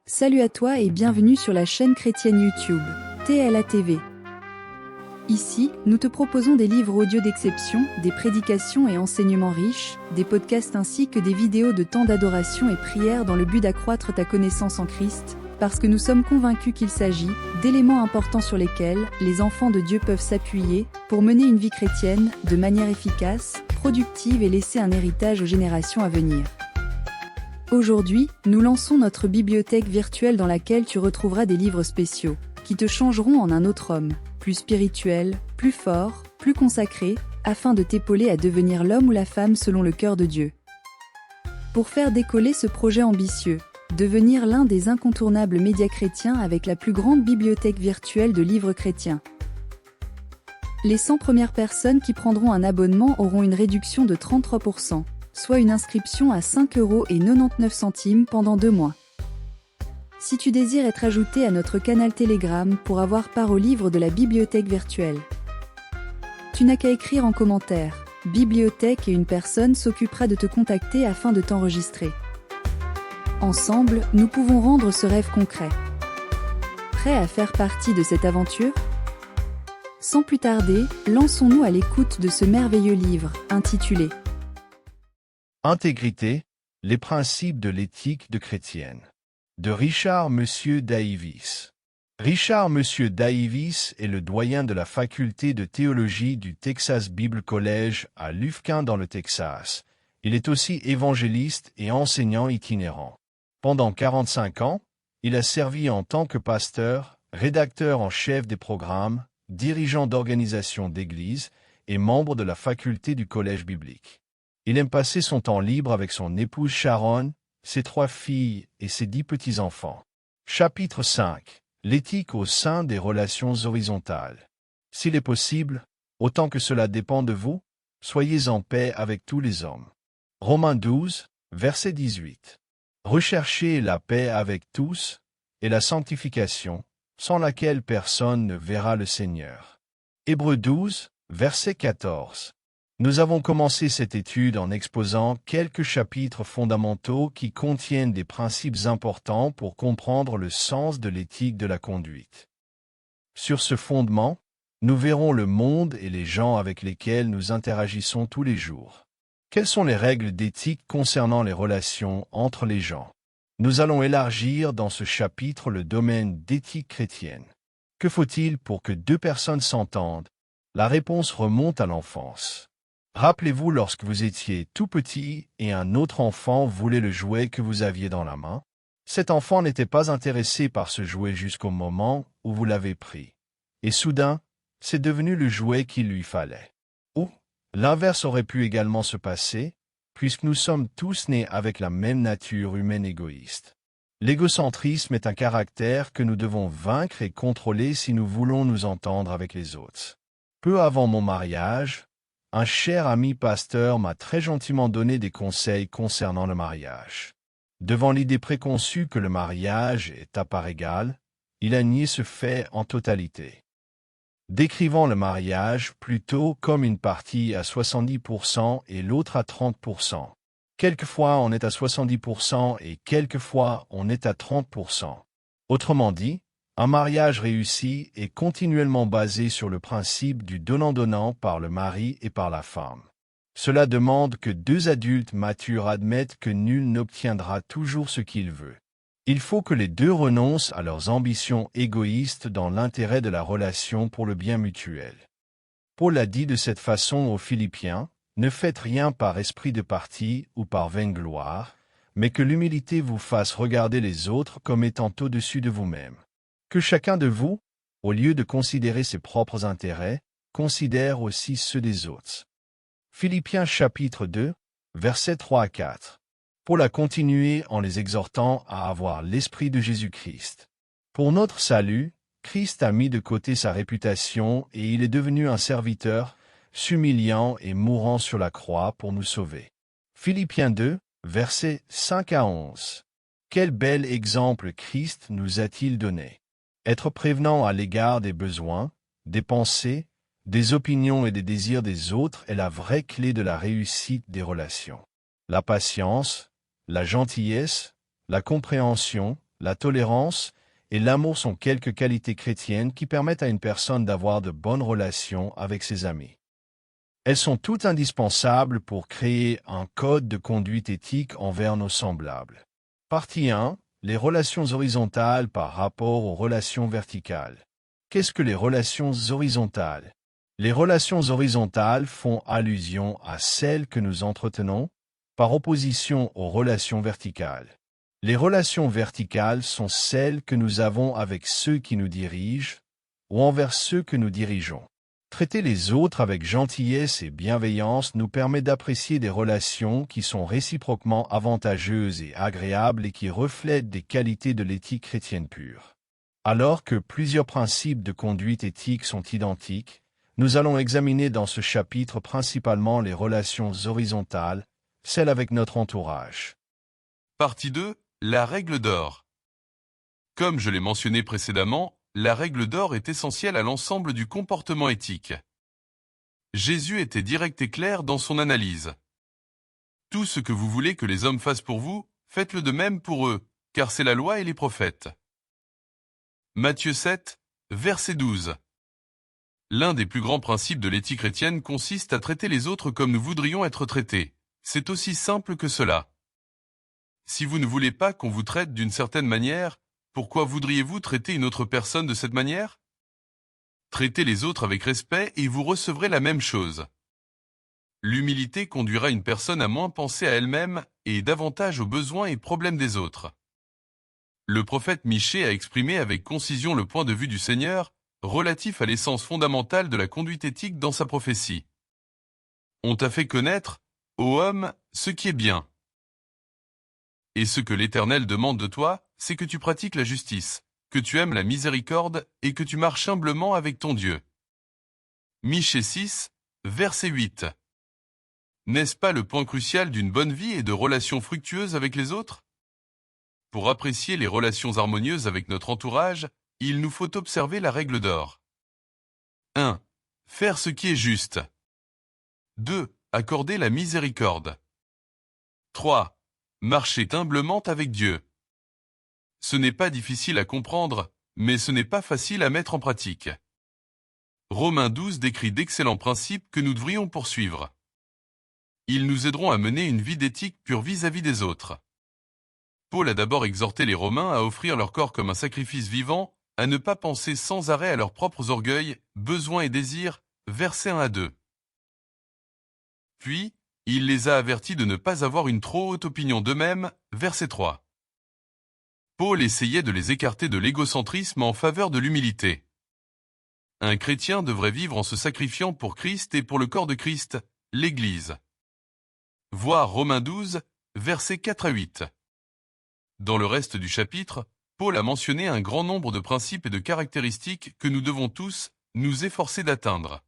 Salut à toi et bienvenue sur la chaîne chrétienne YouTube, TLA TV. Ici, nous te proposons des livres audio d'exception, des prédications et enseignements riches, des podcasts ainsi que des vidéos de temps d'adoration et prière dans le but d'accroître ta connaissance en Christ, parce que nous sommes convaincus qu'il s'agit d'éléments importants sur lesquels les enfants de Dieu peuvent s'appuyer pour mener une vie chrétienne de manière efficace, productive et laisser un héritage aux générations à venir. Aujourd'hui, nous lançons notre bibliothèque virtuelle dans laquelle tu retrouveras des livres spéciaux, qui te changeront en un autre homme, plus spirituel, plus fort, plus consacré, afin de t'épauler à devenir l'homme ou la femme selon le cœur de Dieu. Pour faire décoller ce projet ambitieux, devenir l'un des incontournables médias chrétiens avec la plus grande bibliothèque virtuelle de livres chrétiens. Les 100 premières personnes qui prendront un abonnement auront une réduction de 33%. Soit une inscription à 5,99 € pendant 2 mois. Si tu désires être ajouté à notre canal Telegram pour avoir part aux livres de la bibliothèque virtuelle, tu n'as qu'à écrire en commentaire « Bibliothèque » et une personne s'occupera de te contacter afin de t'enregistrer. Ensemble, nous pouvons rendre ce rêve concret. Prêt à faire partie de cette aventure ? Sans plus tarder, lançons-nous à l'écoute de ce merveilleux livre, intitulé Intégrité, les principes de l'éthique de chrétienne. De Richard Monsieur Davis. Richard Monsieur Davis est le doyen de la faculté de théologie du Texas Bible College à Lufkin dans le Texas. Il est aussi évangéliste et enseignant itinérant. Pendant 45 ans, il a servi en tant que pasteur, rédacteur en chef des programmes, dirigeant d'organisations d'église et membre de la faculté du collège biblique. Il aime passer son temps libre avec son épouse Sharon, ses 3 filles et ses 10 petits-enfants. Chapitre 5. L'éthique au sein des relations horizontales. S'il est possible, autant que cela dépend de vous, soyez en paix avec tous les hommes. Romains 12, verset 18. Recherchez la paix avec tous et la sanctification, sans laquelle personne ne verra le Seigneur. Hébreux 12, verset 14. Nous avons commencé cette étude en exposant quelques chapitres fondamentaux qui contiennent des principes importants pour comprendre le sens de l'éthique de la conduite. Sur ce fondement, nous verrons le monde et les gens avec lesquels nous interagissons tous les jours. Quelles sont les règles d'éthique concernant les relations entre les gens? Nous allons élargir dans ce chapitre le domaine d'éthique chrétienne. Que faut-il pour que 2 personnes s'entendent? La réponse remonte à l'enfance. Rappelez-vous lorsque vous étiez tout petit et un autre enfant voulait le jouet que vous aviez dans la main. Cet enfant n'était pas intéressé par ce jouet jusqu'au moment où vous l'avez pris. Et soudain, c'est devenu le jouet qu'il lui fallait. Ou, l'inverse aurait pu également se passer, puisque nous sommes tous nés avec la même nature humaine égoïste. L'égocentrisme est un caractère que nous devons vaincre et contrôler si nous voulons nous entendre avec les autres. Peu avant mon mariage, un cher ami pasteur m'a très gentiment donné des conseils concernant le mariage. Devant l'idée préconçue que le mariage est à part égale, il a nié ce fait en totalité. Décrivant le mariage plutôt comme une partie à 70% et l'autre à 30%. Quelquefois on est à 70% et quelquefois on est à 30%. Autrement dit, un mariage réussi est continuellement basé sur le principe du donnant-donnant par le mari et par la femme. Cela demande que 2 adultes matures admettent que nul n'obtiendra toujours ce qu'il veut. Il faut que les 2 renoncent à leurs ambitions égoïstes dans l'intérêt de la relation pour le bien mutuel. Paul a dit de cette façon aux Philippiens, « Ne faites rien par esprit de parti ou par vaine gloire, mais que l'humilité vous fasse regarder les autres comme étant au-dessus de vous-même. » Que chacun de vous, au lieu de considérer ses propres intérêts, considère aussi ceux des autres. Philippiens chapitre 2, versets 3 à 4. Paul a continué en les exhortant à avoir l'esprit de Jésus-Christ. Pour notre salut, Christ a mis de côté sa réputation et il est devenu un serviteur, s'humiliant et mourant sur la croix pour nous sauver. Philippiens 2, versets 5 à 11. Quel bel exemple Christ nous a-t-il donné? Être prévenant à l'égard des besoins, des pensées, des opinions et des désirs des autres est la vraie clé de la réussite des relations. La patience, la gentillesse, la compréhension, la tolérance et l'amour sont quelques qualités chrétiennes qui permettent à une personne d'avoir de bonnes relations avec ses amis. Elles sont toutes indispensables pour créer un code de conduite éthique envers nos semblables. Partie 1. Les relations horizontales par rapport aux relations verticales. Qu'est-ce que les relations horizontales? Les relations horizontales font allusion à celles que nous entretenons, par opposition aux relations verticales. Les relations verticales sont celles que nous avons avec ceux qui nous dirigent ou envers ceux que nous dirigeons. Traiter les autres avec gentillesse et bienveillance nous permet d'apprécier des relations qui sont réciproquement avantageuses et agréables et qui reflètent des qualités de l'éthique chrétienne pure. Alors que plusieurs principes de conduite éthique sont identiques, nous allons examiner dans ce chapitre principalement les relations horizontales, celles avec notre entourage. Partie 2. La règle d'or. Comme je l'ai mentionné précédemment, la règle d'or est essentielle à l'ensemble du comportement éthique. Jésus était direct et clair dans son analyse. Tout ce que vous voulez que les hommes fassent pour vous, faites-le de même pour eux, car c'est la loi et les prophètes. Matthieu 7, verset 12. L'un des plus grands principes de l'éthique chrétienne consiste à traiter les autres comme nous voudrions être traités. C'est aussi simple que cela. Si vous ne voulez pas qu'on vous traite d'une certaine manière, pourquoi voudriez-vous traiter une autre personne de cette manière? Traitez les autres avec respect et vous recevrez la même chose. L'humilité conduira une personne à moins penser à elle-même et davantage aux besoins et problèmes des autres. Le prophète Michée a exprimé avec concision le point de vue du Seigneur, relatif à l'essence fondamentale de la conduite éthique dans sa prophétie. On t'a fait connaître, ô homme, ce qui est bien. Et ce que l'Éternel demande de toi, c'est que tu pratiques la justice, que tu aimes la miséricorde et que tu marches humblement avec ton Dieu. Michée 6, verset 8. N'est-ce pas le point crucial d'une bonne vie et de relations fructueuses avec les autres? Pour apprécier les relations harmonieuses avec notre entourage, il nous faut observer la règle d'or. 1. Faire ce qui est juste. 2. Accorder la miséricorde. 3. Marcher humblement avec Dieu. Ce n'est pas difficile à comprendre, mais ce n'est pas facile à mettre en pratique. Romains 12 décrit d'excellents principes que nous devrions poursuivre. Ils nous aideront à mener une vie d'éthique pure vis-à-vis des autres. Paul a d'abord exhorté les Romains à offrir leur corps comme un sacrifice vivant, à ne pas penser sans arrêt à leurs propres orgueils, besoins et désirs, versets 1 à 2. Puis, il les a avertis de ne pas avoir une trop haute opinion d'eux-mêmes, verset 3. Paul essayait de les écarter de l'égocentrisme en faveur de l'humilité. Un chrétien devrait vivre en se sacrifiant pour Christ et pour le corps de Christ, l'Église. Voir Romains 12, versets 4 à 8. Dans le reste du chapitre, Paul a mentionné un grand nombre de principes et de caractéristiques que nous devons tous nous efforcer d'atteindre.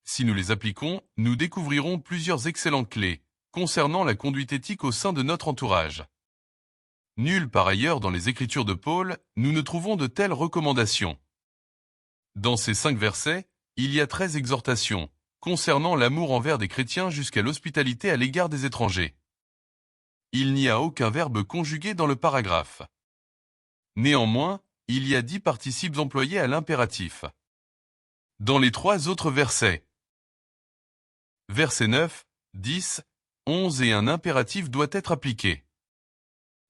Si nous les appliquons, nous découvrirons plusieurs excellentes clés concernant la conduite éthique au sein de notre entourage. Nulle part ailleurs dans les Écritures de Paul, nous ne trouvons de telles recommandations. Dans ces 5 versets, il y a 13 exhortations concernant l'amour envers des chrétiens jusqu'à l'hospitalité à l'égard des étrangers. Il n'y a aucun verbe conjugué dans le paragraphe. Néanmoins, il y a 10 participes employés à l'impératif. Dans les 3 autres versets, versets 9, 10, 11 et un impératif doit être appliqué.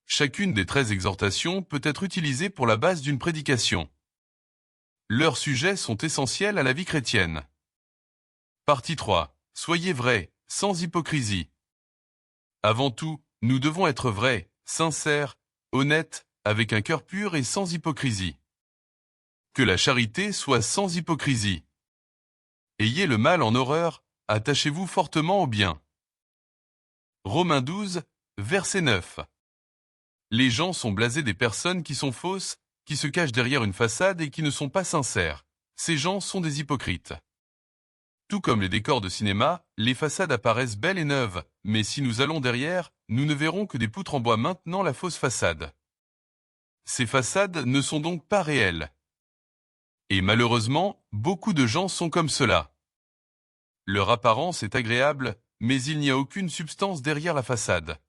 Chacune des 13 exhortations peut être utilisée pour la base d'une prédication. Leurs sujets sont essentiels à la vie chrétienne. Partie 3. Soyez vrais, sans hypocrisie. Avant tout, nous devons être vrais, sincères, honnêtes, avec un cœur pur et sans hypocrisie. Que la charité soit sans hypocrisie. Ayez le mal en horreur, attachez-vous fortement au bien. Romains 12, verset 9. Les gens sont blasés des personnes qui sont fausses, qui se cachent derrière une façade et qui ne sont pas sincères. Ces gens sont des hypocrites. Tout comme les décors de cinéma, les façades apparaissent belles et neuves, mais si nous allons derrière, nous ne verrons que des poutres en bois maintenant la fausse façade. Ces façades ne sont donc pas réelles. Et malheureusement, beaucoup de gens sont comme cela. Leur apparence est agréable, mais il n'y a aucune substance derrière la façade.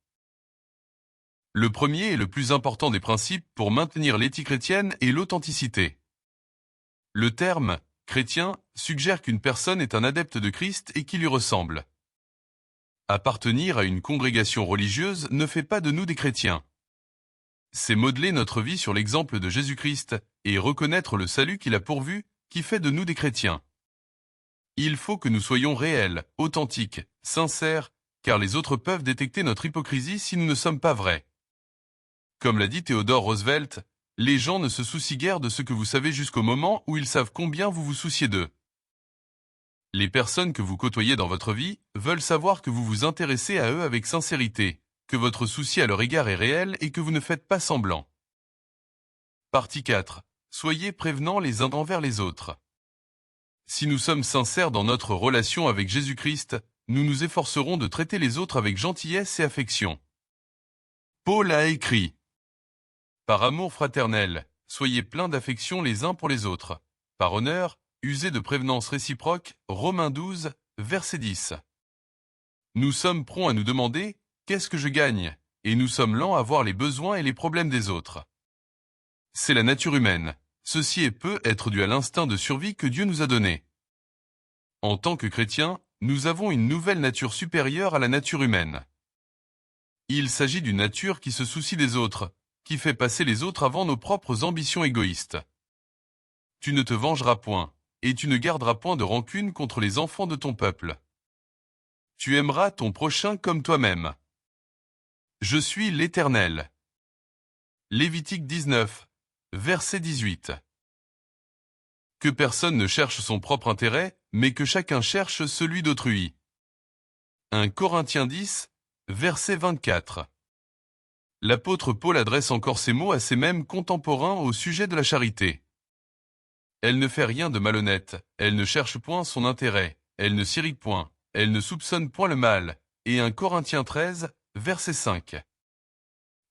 Le premier et le plus important des principes pour maintenir l'éthique chrétienne est l'authenticité. Le terme « chrétien » suggère qu'une personne est un adepte de Christ et qui lui ressemble. Appartenir à une congrégation religieuse ne fait pas de nous des chrétiens. C'est modeler notre vie sur l'exemple de Jésus-Christ et reconnaître le salut qu'il a pourvu qui fait de nous des chrétiens. Il faut que nous soyons réels, authentiques, sincères, car les autres peuvent détecter notre hypocrisie si nous ne sommes pas vrais. Comme l'a dit Theodore Roosevelt, les gens ne se soucient guère de ce que vous savez jusqu'au moment où ils savent combien vous vous souciez d'eux. Les personnes que vous côtoyez dans votre vie veulent savoir que vous vous intéressez à eux avec sincérité, que votre souci à leur égard est réel et que vous ne faites pas semblant. Partie 4. Soyez prévenants les uns envers les autres. Si nous sommes sincères dans notre relation avec Jésus-Christ, nous nous efforcerons de traiter les autres avec gentillesse et affection. Paul a écrit : Par amour fraternel, soyez pleins d'affection les uns pour les autres. Par honneur, usez de prévenance réciproque. Romains 12, verset 10. Nous sommes prompts à nous demander « Qu'est-ce que je gagne ?» et nous sommes lents à voir les besoins et les problèmes des autres. C'est la nature humaine. Ceci peut être dû à l'instinct de survie que Dieu nous a donné. En tant que chrétiens, nous avons une nouvelle nature supérieure à la nature humaine. Il s'agit d'une nature qui se soucie des autres, qui fait passer les autres avant nos propres ambitions égoïstes. Tu ne te vengeras point, et tu ne garderas point de rancune contre les enfants de ton peuple. Tu aimeras ton prochain comme toi-même. Je suis l'Éternel. Lévitique 19, verset 18. Que personne ne cherche son propre intérêt, mais que chacun cherche celui d'autrui. 1 Corinthiens 10, verset 24. L'apôtre Paul adresse encore ces mots à ses mêmes contemporains au sujet de la charité. Elle ne fait rien de malhonnête, elle ne cherche point son intérêt, elle ne s'irrite point, elle ne soupçonne point le mal. Et 1 Corinthiens 13, verset 5.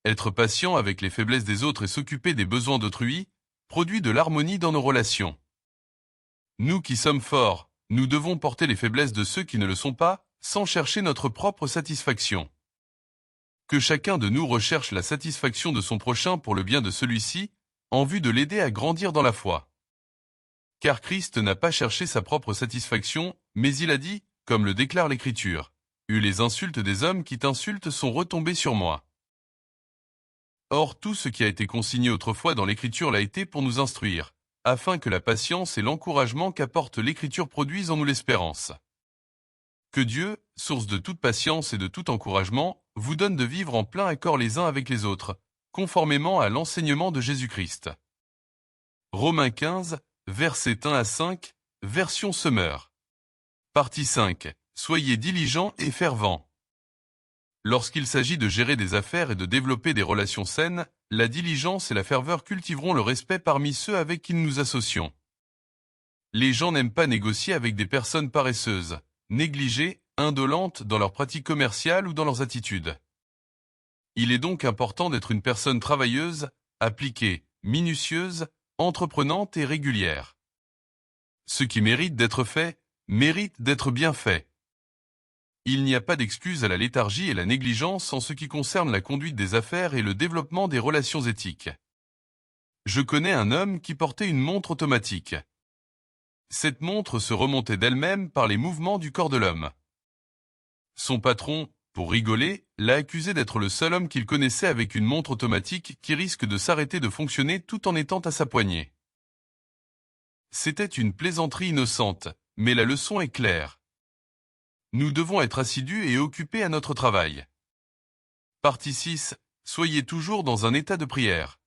Être patient avec les faiblesses des autres et s'occuper des besoins d'autrui produit de l'harmonie dans nos relations. Nous qui sommes forts, nous devons porter les faiblesses de ceux qui ne le sont pas, sans chercher notre propre satisfaction. Que chacun de nous recherche la satisfaction de son prochain pour le bien de celui-ci, en vue de l'aider à grandir dans la foi. Car Christ n'a pas cherché sa propre satisfaction, mais il a dit, comme le déclare l'Écriture, « Les insultes des hommes qui t'insultent sont retombées sur moi. » Or tout ce qui a été consigné autrefois dans l'Écriture l'a été pour nous instruire, afin que la patience et l'encouragement qu'apporte l'Écriture produisent en nous l'espérance. Que Dieu, source de toute patience et de tout encouragement, vous donne de vivre en plein accord les uns avec les autres, conformément à l'enseignement de Jésus-Christ. Romains 15, versets 1 à 5, version Semeur. Partie 5. Soyez diligents et fervents. Lorsqu'il s'agit de gérer des affaires et de développer des relations saines, la diligence et la ferveur cultiveront le respect parmi ceux avec qui nous nous associons. Les gens n'aiment pas négocier avec des personnes paresseuses, négligées, indolentes dans leurs pratiques commerciales ou dans leurs attitudes. Il est donc important d'être une personne travailleuse, appliquée, minutieuse, entreprenante et régulière. Ce qui mérite d'être fait, mérite d'être bien fait. Il n'y a pas d'excuse à la léthargie et la négligence en ce qui concerne la conduite des affaires et le développement des relations éthiques. Je connais un homme qui portait une montre automatique. Cette montre se remontait d'elle-même par les mouvements du corps de l'homme. Son patron, pour rigoler, l'a accusé d'être le seul homme qu'il connaissait avec une montre automatique qui risque de s'arrêter de fonctionner tout en étant à sa poignée. C'était une plaisanterie innocente, mais la leçon est claire. Nous devons être assidus et occupés à notre travail. Partie 6. Soyez toujours dans un état de prière.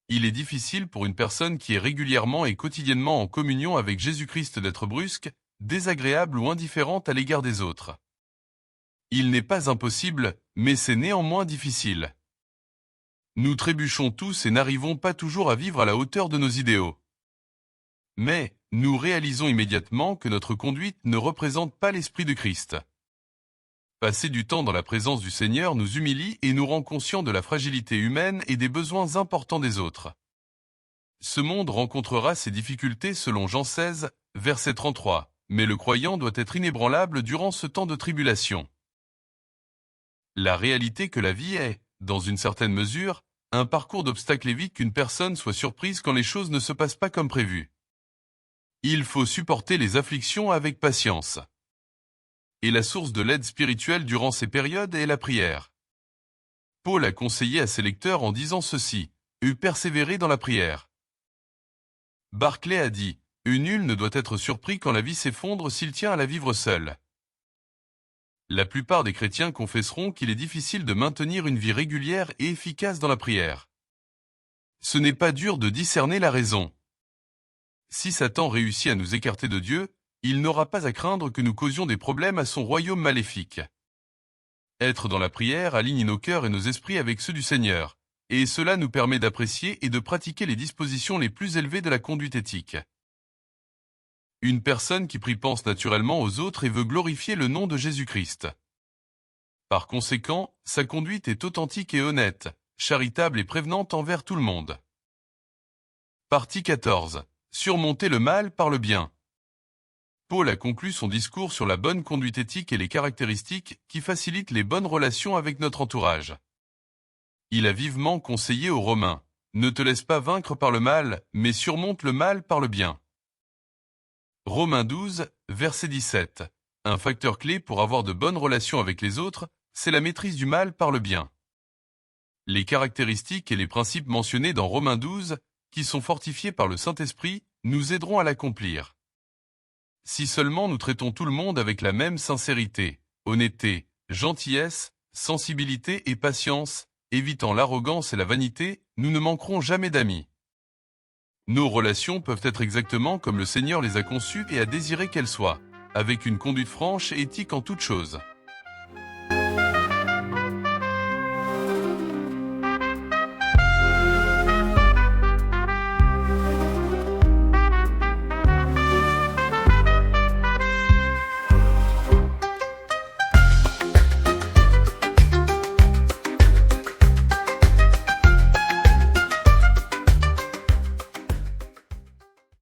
Il est difficile pour une personne qui est régulièrement et quotidiennement en communion avec Jésus-Christ d'être brusque, désagréable ou indifférente à l'égard des autres. Il n'est pas impossible, mais c'est néanmoins difficile. Nous trébuchons tous et n'arrivons pas toujours à vivre à la hauteur de nos idéaux. Mais, nous réalisons immédiatement que notre conduite ne représente pas l'Esprit de Christ. Passer du temps dans la présence du Seigneur nous humilie et nous rend conscients de la fragilité humaine et des besoins importants des autres. Ce monde rencontrera ses difficultés selon Jean 16, verset 33, mais le croyant doit être inébranlable durant ce temps de tribulation. La réalité que la vie est, dans une certaine mesure, un parcours d'obstacles évite qu'une personne soit surprise quand les choses ne se passent pas comme prévu. Il faut supporter les afflictions avec patience. Et la source de l'aide spirituelle durant ces périodes est la prière. Paul a conseillé à ses lecteurs en disant ceci, « Persévérer dans la prière ». Barclay a dit, « Nul ne doit être surpris quand la vie s'effondre s'il tient à la vivre seul ». La plupart des chrétiens confesseront qu'il est difficile de maintenir une vie régulière et efficace dans la prière. Ce n'est pas dur de discerner la raison. Si Satan réussit à nous écarter de Dieu, il n'aura pas à craindre que nous causions des problèmes à son royaume maléfique. Être dans la prière aligne nos cœurs et nos esprits avec ceux du Seigneur, et cela nous permet d'apprécier et de pratiquer les dispositions les plus élevées de la conduite éthique. Une personne qui prie pense naturellement aux autres et veut glorifier le nom de Jésus-Christ. Par conséquent, sa conduite est authentique et honnête, charitable et prévenante envers tout le monde. Partie 14. Surmonter le mal par le bien. Paul a conclu son discours sur la bonne conduite éthique et les caractéristiques qui facilitent les bonnes relations avec notre entourage. Il a vivement conseillé aux Romains, « Ne te laisse pas vaincre par le mal, mais surmonte le mal par le bien ». Romains 12, verset 17. Un facteur clé pour avoir de bonnes relations avec les autres, c'est la maîtrise du mal par le bien. Les caractéristiques et les principes mentionnés dans Romains 12, qui sont fortifiés par le Saint-Esprit, nous aideront à l'accomplir. Si seulement nous traitons tout le monde avec la même sincérité, honnêteté, gentillesse, sensibilité et patience, évitant l'arrogance et la vanité, nous ne manquerons jamais d'amis. Nos relations peuvent être exactement comme le Seigneur les a conçues et a désiré qu'elles soient, avec une conduite franche et éthique en toutes choses.